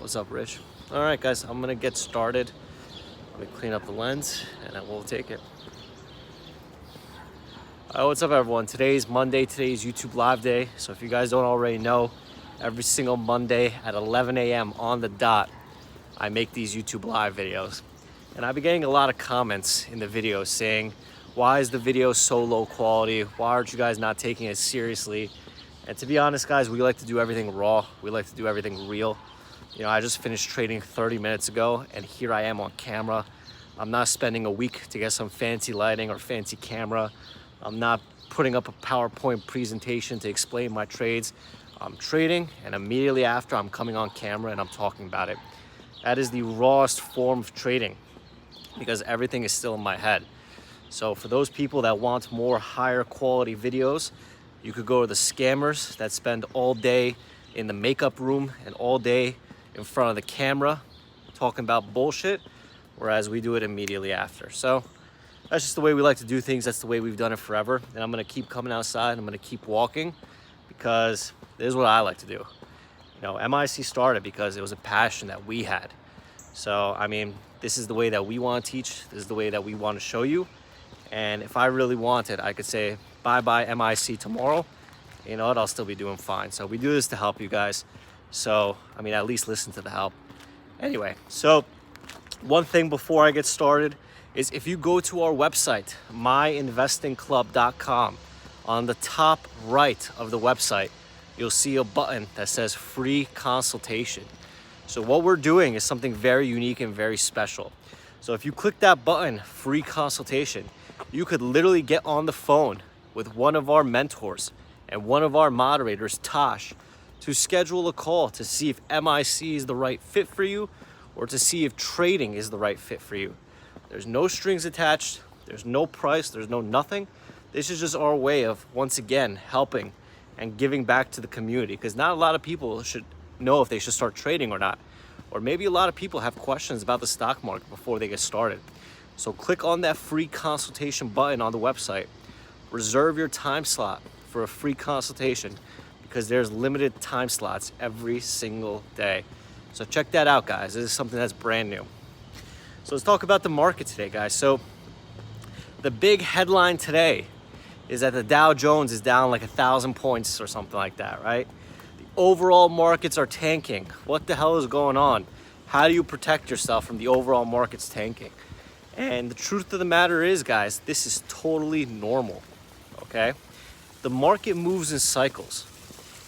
What's up, Rich? All right, guys, I'm gonna get started. Let me clean up the lens and then we'll take it. What's up, everyone? Today's Monday. Today's YouTube live day. So if you guys don't already know, every single Monday at 11 a.m. on the dot, I make these YouTube live videos. And I've been getting a lot of comments in the videos saying, why is the video so low quality? Why aren't you guys not taking it seriously? And to be honest, guys, we like to do everything raw. We like to do everything real. You know, I just finished trading 30 minutes ago and here I am on camera. I'm not spending a week to get some fancy lighting or fancy camera. I'm not putting up a PowerPoint presentation to explain my trades. I'm trading and immediately after I'm coming on camera and I'm talking about it. That is the rawest form of trading because everything is still in my head. So for those people that want more higher quality videos, you could go to the scammers that spend all day in the makeup room and all day in front of the camera talking about bullshit, whereas we do it immediately after. So that's just the way we like to do things. That's the way we've done it forever. And I'm gonna keep coming outside. I'm gonna keep walking because this is what I like to do. You know, MIC started because it was a passion that we had. So, I mean, this is the way that we want to teach. This is the way that we want to show you. And if I really wanted, I could say bye-bye MIC tomorrow. You know what? I'll still be doing fine. So we do this to help you guys. So, I mean, at least listen to the help. Anyway, so one thing before I get started is if you go to our website, myinvestingclub.com, on the top right of the website, you'll see a button that says free consultation. So what we're doing is something very unique and very special. So if you click that button, free consultation, you could literally get on the phone with one of our mentors and one of our moderators, Tosh, to schedule a call to see if MIC is the right fit for you or to see if trading is the right fit for you. There's no strings attached, there's no price, there's no nothing. This is just our way of, once again, helping and giving back to the community, because not a lot of people should know if they should start trading or not. Or maybe a lot of people have questions about the stock market before they get started. So click on that free consultation button on the website. Reserve your time slot for a free consultation because there's limited time slots every single day. So check that out, guys. This is something that's brand new. So let's talk about the market today, guys. So the big headline today is that the Dow Jones is down like 1,000 points or something like that, right? The overall markets are tanking. What the hell is going on? How do you protect yourself from the overall markets tanking? And the truth of the matter is, guys, this is totally normal, okay? The market moves in cycles.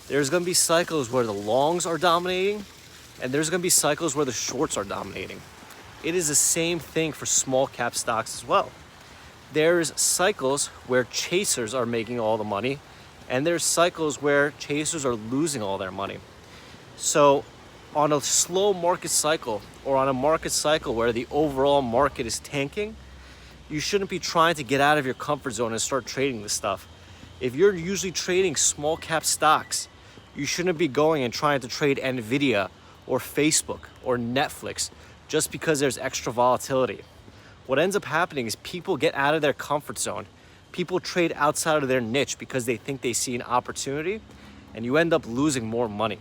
There's gonna be cycles where the longs are dominating, and there's gonna be cycles where the shorts are dominating. It is the same thing for small cap stocks as well. There's cycles where chasers are making all the money, and there's cycles where chasers are losing all their money. So on a slow market cycle or on a market cycle where the overall market is tanking, you shouldn't be trying to get out of your comfort zone and start trading this stuff. If you're usually trading small cap stocks, you shouldn't be going and trying to trade Nvidia or Facebook or Netflix just because there's extra volatility. What ends up happening is people get out of their comfort zone. People trade outside of their niche because they think they see an opportunity, and you end up losing more money.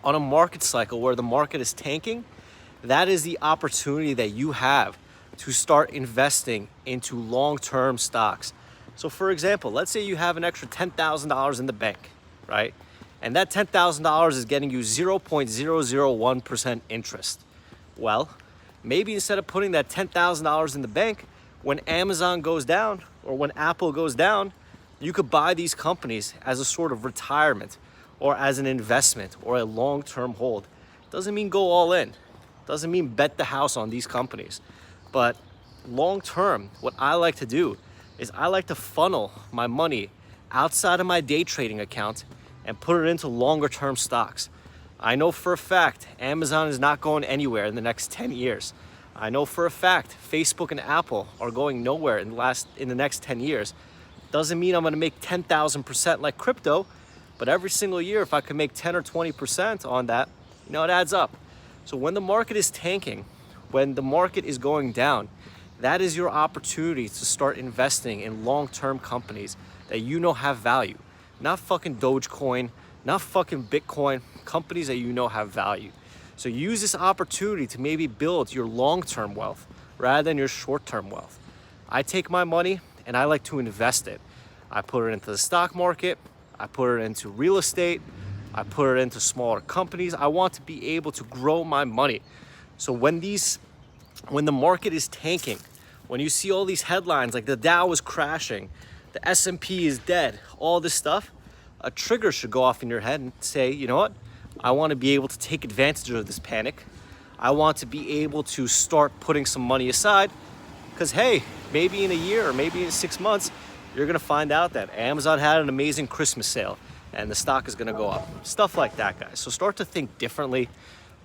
On a market cycle where the market is tanking, that is the opportunity that you have to start investing into long-term stocks. So for example, let's say you have an extra $10,000 in the bank, right? And that $10,000 is getting you 0.001% interest. Well, maybe instead of putting that $10,000 in the bank, when Amazon goes down or when Apple goes down, you could buy these companies as a sort of retirement or as an investment or a long-term hold. Doesn't mean go all in. Doesn't mean bet the house on these companies. But long-term, what I like to do is I like to funnel my money outside of my day trading account and put it into longer-term stocks. I know for a fact Amazon is not going anywhere in the next 10 years. I know for a fact Facebook and Apple are going nowhere in the next 10 years. Doesn't mean I'm gonna make 10,000% like crypto, but every single year if I can make 10 or 20% on that, you know, it adds up. So when the market is tanking, when the market is going down, that is your opportunity to start investing in long-term companies that you know have value. Not fucking Dogecoin, not fucking Bitcoin, companies that you know have value. So use this opportunity to maybe build your long-term wealth rather than your short-term wealth. I take my money and I like to invest it. I put it into the stock market, I put it into real estate, I put it into smaller companies. I want to be able to grow my money. So when the market is tanking, when you see all these headlines like the Dow is crashing, the S&P is dead, all this stuff, a trigger should go off in your head and say, you know what? I want to be able to take advantage of this panic. I want to be able to start putting some money aside because, hey, maybe in a year or maybe in 6 months, you're going to find out that Amazon had an amazing Christmas sale and the stock is going to go up. Stuff like that, guys. So start to think differently.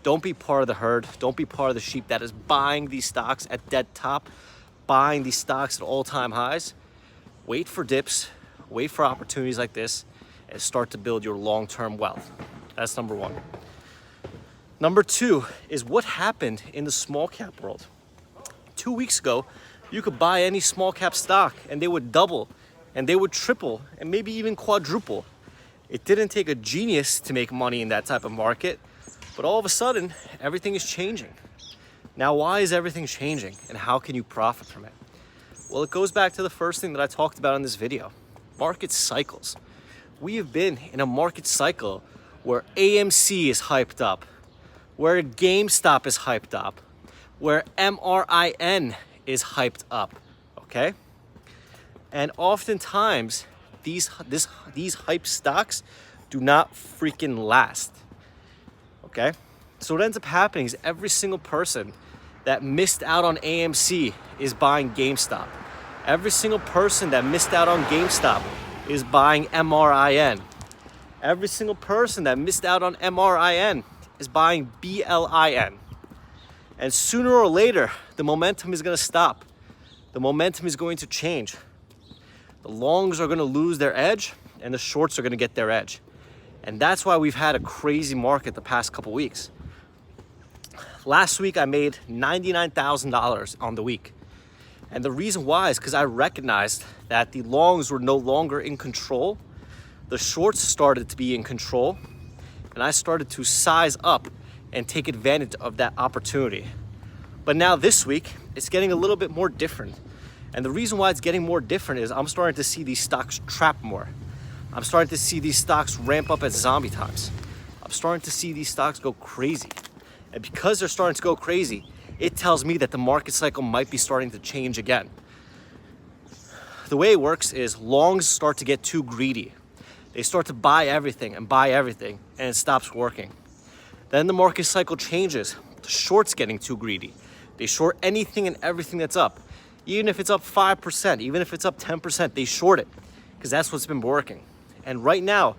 Don't be part of the herd. Don't be part of the sheep that is buying these stocks at dead top, buying these stocks at all-time highs. Wait for dips, wait for opportunities like this, and start to build your long-term wealth. That's number one. Number two is what happened in the small cap world. 2 weeks ago, you could buy any small cap stock and they would double and they would triple and maybe even quadruple. It didn't take a genius to make money in that type of market, but all of a sudden, everything is changing. Now, why is everything changing and how can you profit from it? Well, it goes back to the first thing that I talked about in this video, market cycles. We have been in a market cycle where AMC is hyped up, where GameStop is hyped up, where MRIN is hyped up, okay? And oftentimes, these hype stocks do not freaking last, okay? So what ends up happening is every single person that missed out on AMC is buying GameStop. Every single person that missed out on GameStop is buying MRIN. Every single person that missed out on MRIN is buying BLIN. And sooner or later, the momentum is going to stop. The momentum is going to change. The longs are going to lose their edge and the shorts are going to get their edge. And that's why we've had a crazy market the past couple weeks. Last week, I made $99,000 on the week. And the reason why is because I recognized that the longs were no longer in control. The shorts started to be in control. And I started to size up and take advantage of that opportunity. But now this week, it's getting a little bit more different. And the reason why it's getting more different is I'm starting to see these stocks trap more. I'm starting to see these stocks ramp up at zombie times. I'm starting to see these stocks go crazy. And because they're starting to go crazy, it tells me that the market cycle might be starting to change again. The way it works is longs start to get too greedy. They start to buy everything, and it stops working. Then the market cycle changes. The shorts getting too greedy. They short anything and everything that's up. Even if it's up 5%, even if it's up 10%, they short it because that's what's been working. And right now,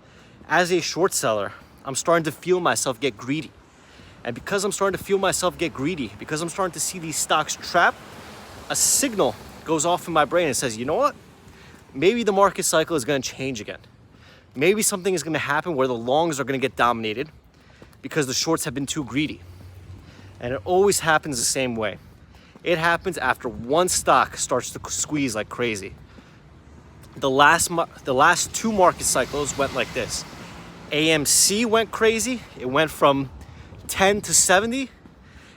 as a short seller, I'm starting to feel myself get greedy. And because I'm starting to feel myself get greedy, because I'm starting to see these stocks trap, a signal goes off in my brain and says, you know what? Maybe the market cycle is going to change again. Maybe something is going to happen where the longs are going to get dominated because the shorts have been too greedy. And it always happens the same way. It happens after one stock starts to squeeze like crazy. The last two market cycles went like this. AMC went crazy. It went from 10 to 70,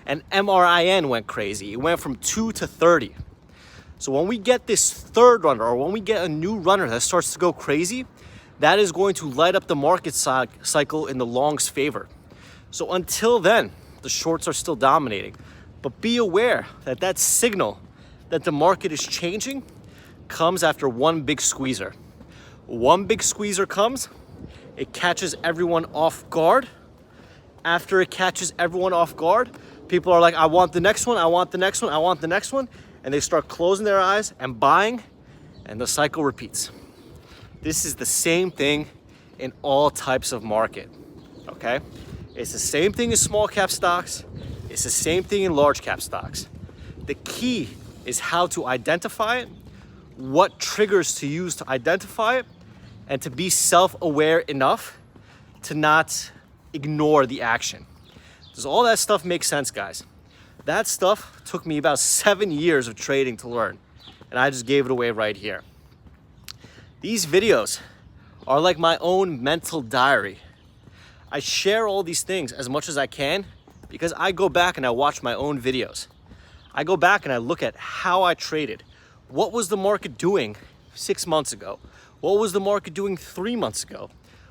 and MRIN went crazy. It went from 2 to 30. So when we get this third runner, or when we get a new runner that starts to go crazy, that is going to light up the market cycle in the long's favor. So until then, the shorts are still dominating. But be aware that that signal that the market is changing comes after one big squeezer. One big squeezer comes, it catches everyone off guard. After it catches everyone off guard, people are like, I want the next one, I want the next one, I want the next one. And they start closing their eyes and buying, and the cycle repeats. This is the same thing in all types of market, okay? It's the same thing in small cap stocks. It's the same thing in large cap stocks. The key is how to identify it, what triggers to use to identify it, and to be self-aware enough to not ignore the action. Does all that stuff make sense, guys? That stuff took me about 7 years of trading to learn, and I just gave it away right here. These videos are like my own mental diary. I share all these things as much as I can because I go back and I watch my own videos. I go back and I look at how I traded. What was the market doing 6 months ago? What was the market doing 3 months ago?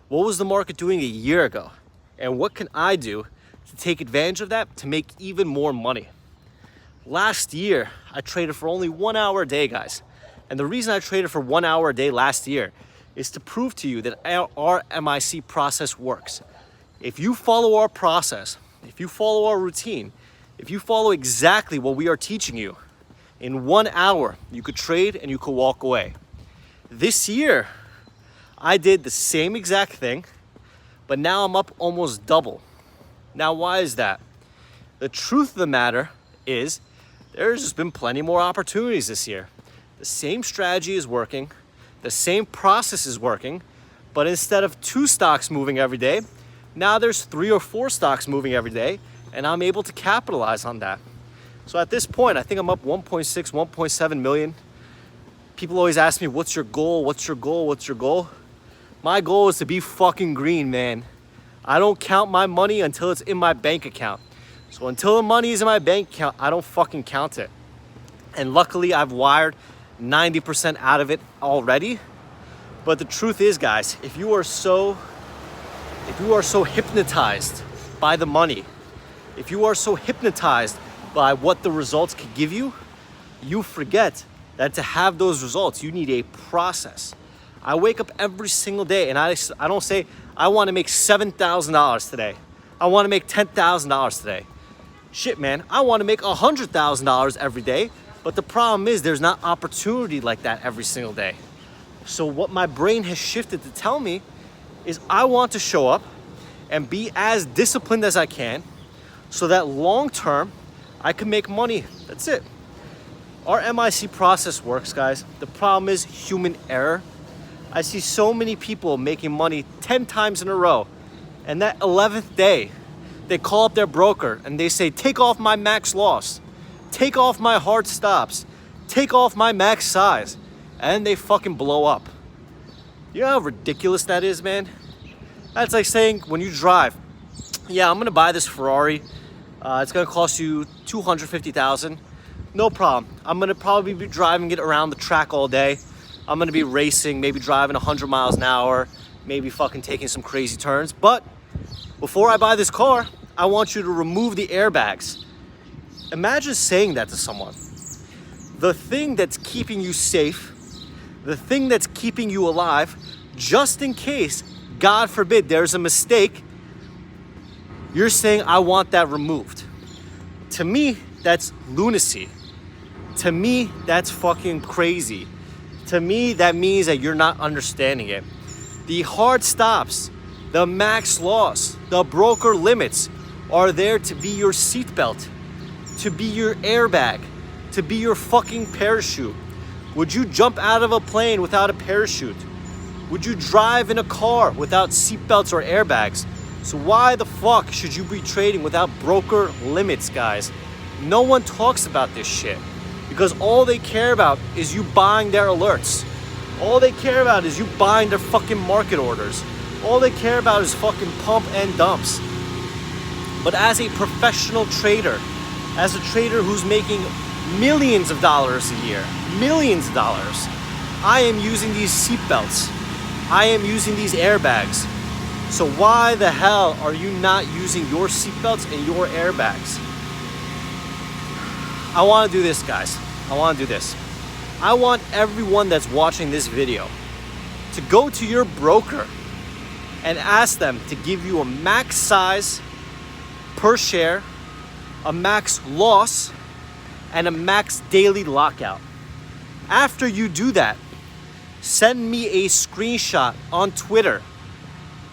What was the market doing a year ago? And what can I do to take advantage of that to make even more money? Last year, I traded for only 1 hour a day, guys. And the reason I traded for 1 hour a day last year is to prove to you that our MIC process works. If you follow our process, if you follow our routine, if you follow exactly what we are teaching you, in 1 hour, you could trade and you could walk away. This year, I did the same exact thing, but now I'm up almost double. Now, why is that? The truth of the matter is there's just been plenty more opportunities this year. The same strategy is working, the same process is working, but instead of 2 stocks moving every day, now there's 3 or 4 stocks moving every day, and I'm able to capitalize on that. So at this point, I think I'm up 1.6, 1.7 million. People always ask me, what's your goal? What's your goal? What's your goal? My goal is to be fucking green, man. I don't count my money until it's in my bank account. So until the money is in my bank account, I don't fucking count it. And luckily, I've wired 90% out of it already. But the truth is, guys, if you are so hypnotized by the money, if you are so hypnotized by what the results could give you, you forget that to have those results, you need a process. I wake up every single day and I don't say, I want to make $7,000 today. I want to make $10,000 today. Shit, man, I want to make $100,000 every day. But the problem is there's not opportunity like that every single day. So what my brain has shifted to tell me is I want to show up and be as disciplined as I can so that long term I can make money. That's it. Our MIC process works, guys. The problem is human error. I see so many people making money 10 times in a row, and that 11th day, they call up their broker and they say, take off my max loss, take off my hard stops, take off my max size, and they fucking blow up. You know how ridiculous that is, man? That's like saying when you drive, yeah, I'm gonna buy this Ferrari. It's gonna cost you $250,000. No problem. I'm gonna probably be driving it around the track all day. I'm gonna be racing, maybe driving 100 miles an hour, maybe fucking taking some crazy turns. But before I buy this car, I want you to remove the airbags. Imagine saying that to someone. The thing that's keeping you safe, the thing that's keeping you alive, just in case, God forbid, there's a mistake, you're saying, I want that removed. To me, that's lunacy. To me, that's fucking crazy. To me, that means that you're not understanding it. The hard stops, the max loss, the broker limits are there to be your seatbelt, to be your airbag, to be your fucking parachute. Would you jump out of a plane without a parachute? Would you drive in a car without seatbelts or airbags? So why the fuck should you be trading without broker limits, guys? No one talks about this shit because all they care about is you buying their alerts. All they care about is you buying their fucking market orders. All they care about is fucking pump and dumps. But as a professional trader, as a trader who's making millions of dollars a year, millions of dollars, I am using these seatbelts. I am using these airbags. So why the hell are you not using your seatbelts and your airbags? I want to do this, guys. I want to do this. I want everyone that's watching this video to go to your broker and ask them to give you a max size per share, a max loss, and a max daily lockout. After you do that, send me a screenshot on Twitter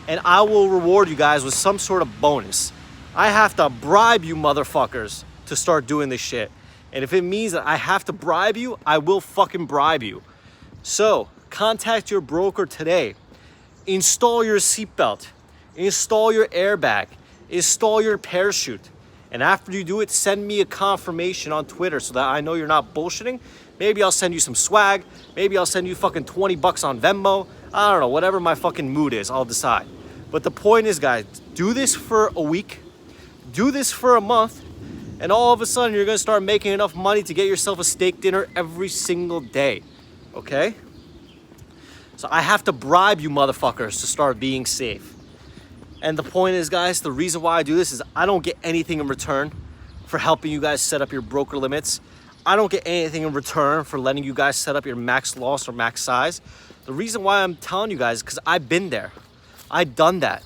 and I will reward you guys with some sort of bonus. I have to bribe you motherfuckers to start doing this shit. And if it means that I have to bribe you, I will fucking bribe you. So contact your broker today. Install your seatbelt, install your airbag, install your parachute. And after you do it, send me a confirmation on Twitter so that I know you're not bullshitting. Maybe I'll send you some swag. Maybe I'll send you fucking 20 bucks on Venmo. I don't know, whatever my fucking mood is, I'll decide. But the point is, guys, do this for a week. Do this for a month, and all of a sudden you're gonna start making enough money to get yourself a steak dinner every single day, okay? So I have to bribe you motherfuckers to start being safe. And the point is, guys, the reason why I do this is I don't get anything in return for helping you guys set up your broker limits. I don't get anything in return for letting you guys set up your max loss or max size. The reason why I'm telling you guys is because I've been there. I've done that.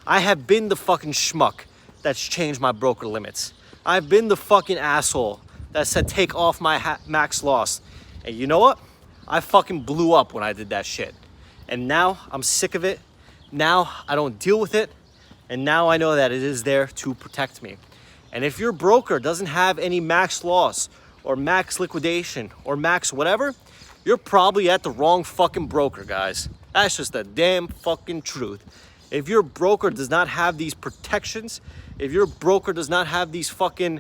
I have been the fucking schmuck that's changed my broker limits. I've been the fucking asshole that said take off my max loss. And you know what? I fucking blew up when I did that shit. And now I'm sick of it. Now I don't deal with it. And now I know that it is there to protect me. And if your broker doesn't have any max loss or max liquidation or max whatever, you're probably at the wrong fucking broker, guys. That's just the damn fucking truth. If your broker does not have these protections, if your broker does not have these fucking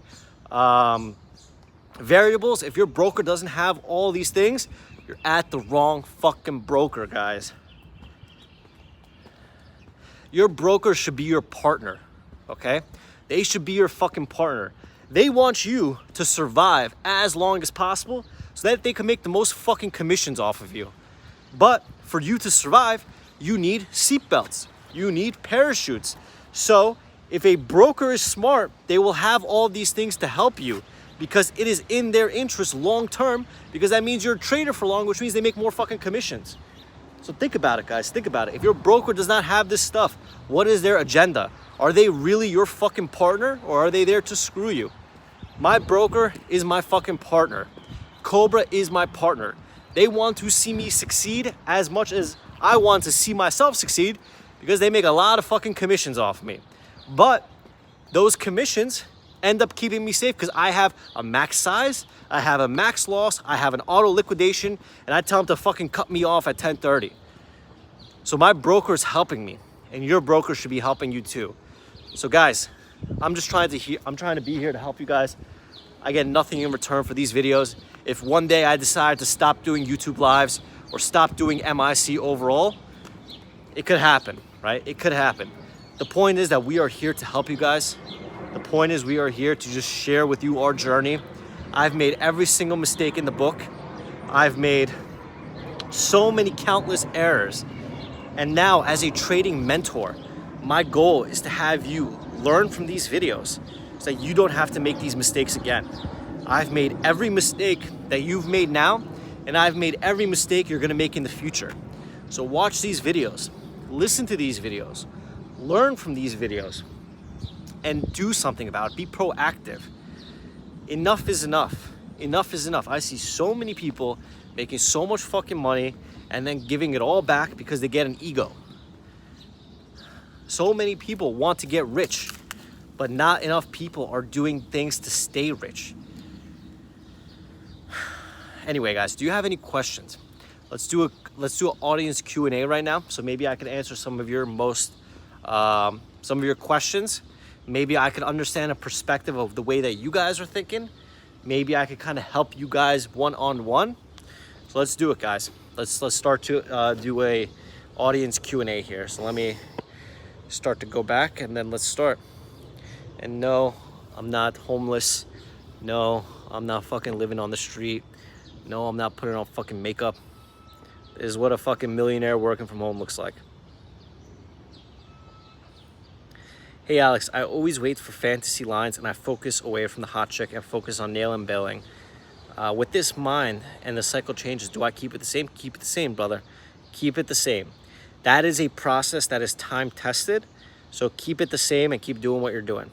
variables, if your broker doesn't have all these things, you're at the wrong fucking broker, guys. Your broker should be your partner, okay? They should be your fucking partner. They want you to survive as long as possible so that they can make the most fucking commissions off of you. But for you to survive, you need seatbelts. You need parachutes. So if a broker is smart, they will have all these things to help you because it is in their interest long term, because that means you're a trader for long, which means they make more fucking commissions. So think about it, guys. Think about it. If your broker does not have this stuff, what is their agenda? Are they really your fucking partner, or are they there to screw you? My broker is my fucking partner. Cobra is my partner. They want to see me succeed as much as I want to see myself succeed because they make a lot of fucking commissions off of me. But those commissions end up keeping me safe because I have a max size, I have a max loss, I have an auto liquidation, and I tell them to fucking cut me off at 10:30. So my broker is helping me, and your broker should be helping you too. So guys, I'm trying to be here to help you guys. I get nothing in return for these videos. If one day I decide to stop doing YouTube lives or stop doing MIC overall, it could happen, right? It could happen. The point is that we are here to help you guys. The point is we are here to just share with you our journey. I've made every single mistake in the book. I've made so many countless errors. And now as a trading mentor, my goal is to have you learn from these videos so that you don't have to make these mistakes again. I've made every mistake that you've made now, and I've made every mistake you're gonna make in the future. So watch these videos, listen to these videos, learn from these videos, and do something about it. Be proactive. Enough is enough. Enough is enough. I see so many people making so much fucking money and then giving it all back because they get an ego. So many people want to get rich, but not enough people are doing things to stay rich. Anyway, guys, do you have any questions? Let's do an audience Q&A right now. So maybe I can answer some of your questions. Maybe I could understand a perspective of the way that you guys are thinking. Maybe I could kind of help you guys one-on-one. So let's do it, guys. Let's start to do a audience Q&A here. So let me start to go back and then let's start. And no, I'm not homeless. No, I'm not fucking living on the street. No, I'm not putting on fucking makeup. This is what a fucking millionaire working from home looks like. Hey Alex, I always wait for fantasy lines and I focus away from the hot chick and focus on nail and bailing. With this mind and the cycle changes, do I keep it the same? Keep it the same, brother. Keep it the same. That is a process that is time tested. So keep it the same and keep doing what you're doing.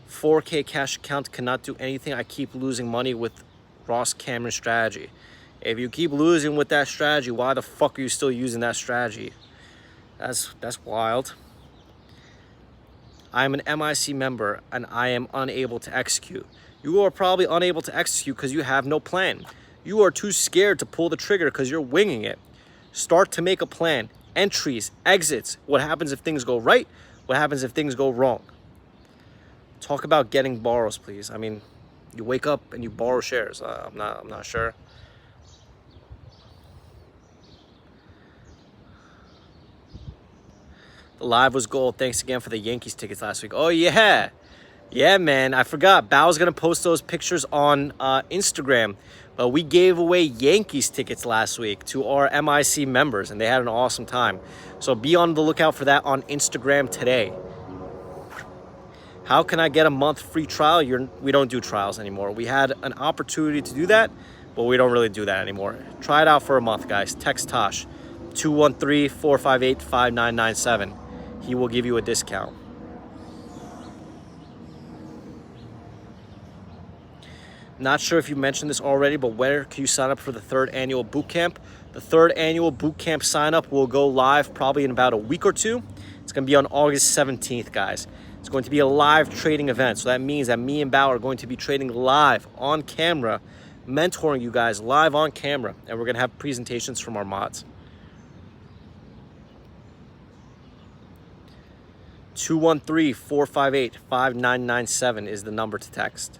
4K cash account cannot do anything. I keep losing money with Ross Cameron strategy. If you keep losing with that strategy, why the fuck are you still using that strategy? That's wild. I'm an MIC member and I am unable to execute. You are probably unable to execute because you have no plan. You are too scared to pull the trigger because you're winging it. Start to make a plan. Entries, exits. What happens if things go right? What happens if things go wrong? Talk about getting borrows, please. I mean, you wake up and you borrow shares. I'm not sure. The Live was gold. Thanks again for the Yankees tickets last week. Oh, yeah. Yeah, man. I forgot. Bao's going to post those pictures on Instagram. But we gave away Yankees tickets last week to our MIC members, and they had an awesome time. So be on the lookout for that on Instagram today. How can I get a month free trial? We don't do trials anymore. We had an opportunity to do that, but we don't really do that anymore. Try it out for a month, guys. Text Tosh, 213-458-5997. He will give you a discount. Not sure if you mentioned this already, but where can you sign up for the 3rd annual Bootcamp? The 3rd annual Bootcamp sign up will go live probably in about a week or two. It's going to be on August 17th, guys. It's going to be a live trading event. So that means that me and Bao are going to be trading live on camera, mentoring you guys live on camera. And we're going to have presentations from our mods. 213-458-5997 is the number to text.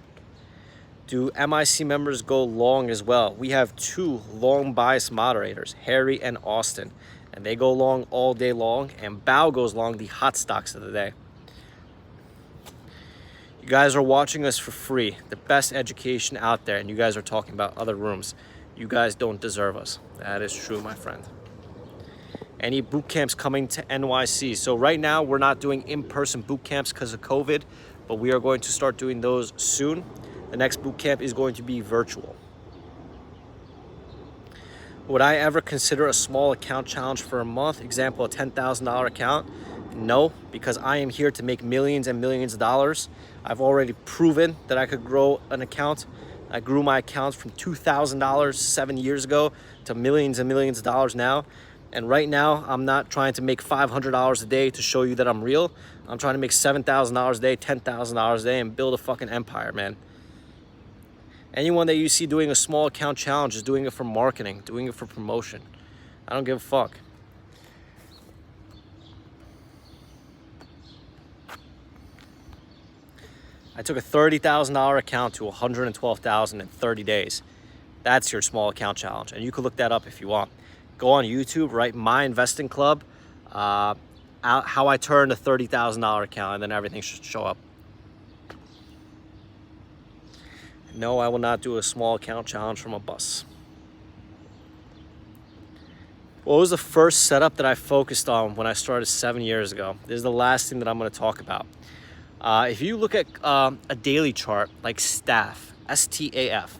Do MIC members go long as well? We have 2 long bias moderators, Harry and Austin, and they go long all day long, and Bao goes long the hot stocks of the day. You guys are watching us for free, the best education out there, and you guys are talking about other rooms. You guys don't deserve us. That is true, my friend. Any boot camps coming to NYC? So right now we're not doing in-person boot camps because of COVID, but we are going to start doing those soon. The next boot camp is going to be virtual. Would I ever consider a small account challenge for a month? Example, a $10,000 account? No, because I am here to make millions and millions of dollars. I've already proven that I could grow an account. I grew my accounts from $2,000 7 years ago to millions and millions of dollars now. And right now, I'm not trying to make $500 a day to show you that I'm real. I'm trying to make $7,000 a day, $10,000 a day, and build a fucking empire, man. Anyone that you see doing a small account challenge is doing it for marketing, doing it for promotion. I don't give a fuck. I took a $30,000 account to $112,000 in 30 days. That's your small account challenge. And you can look that up if you want. Go on YouTube, write My Investing Club, how I turned a $30,000 account, and then everything should show up. No, I will not do a small account challenge from a bus. What was the first setup that I focused on when I started 7 years ago? This is the last thing that I'm going to talk about. If you look at a daily chart like STAF, S-T-A-F.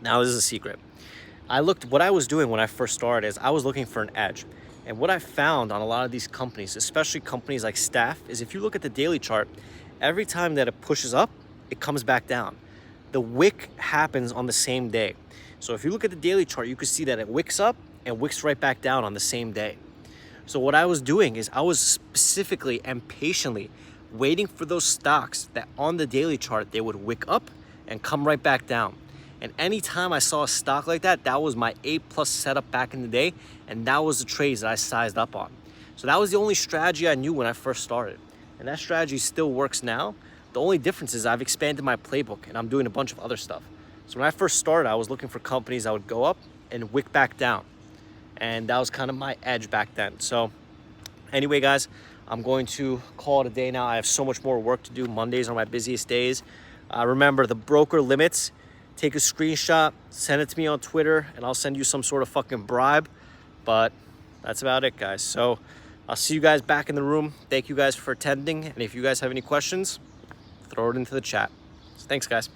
Now this is a secret. What I was doing when I first started is I was looking for an edge. And what I found on a lot of these companies, especially companies like STAF, is if you look at the daily chart, every time that it pushes up, it comes back down. The wick happens on the same day. So if you look at the daily chart, you can see that it wicks up and wicks right back down on the same day. So what I was doing is I was specifically and patiently waiting for those stocks that on the daily chart, they would wick up and come right back down. And anytime I saw a stock like that, that was my A+ setup back in the day. And that was the trades that I sized up on. So that was the only strategy I knew when I first started. And that strategy still works now. The only difference is I've expanded my playbook and I'm doing a bunch of other stuff. So when I first started, I was looking for companies that would go up and wick back down. And that was kind of my edge back then. So anyway, guys, I'm going to call it a day now. I have so much more work to do. Mondays are my busiest days. Remember, the broker limits. Take a screenshot, send it to me on Twitter, and I'll send you some sort of fucking bribe. But that's about it, guys. So I'll see you guys back in the room. Thank you guys for attending. And if you guys have any questions, throw it into the chat. Thanks, guys.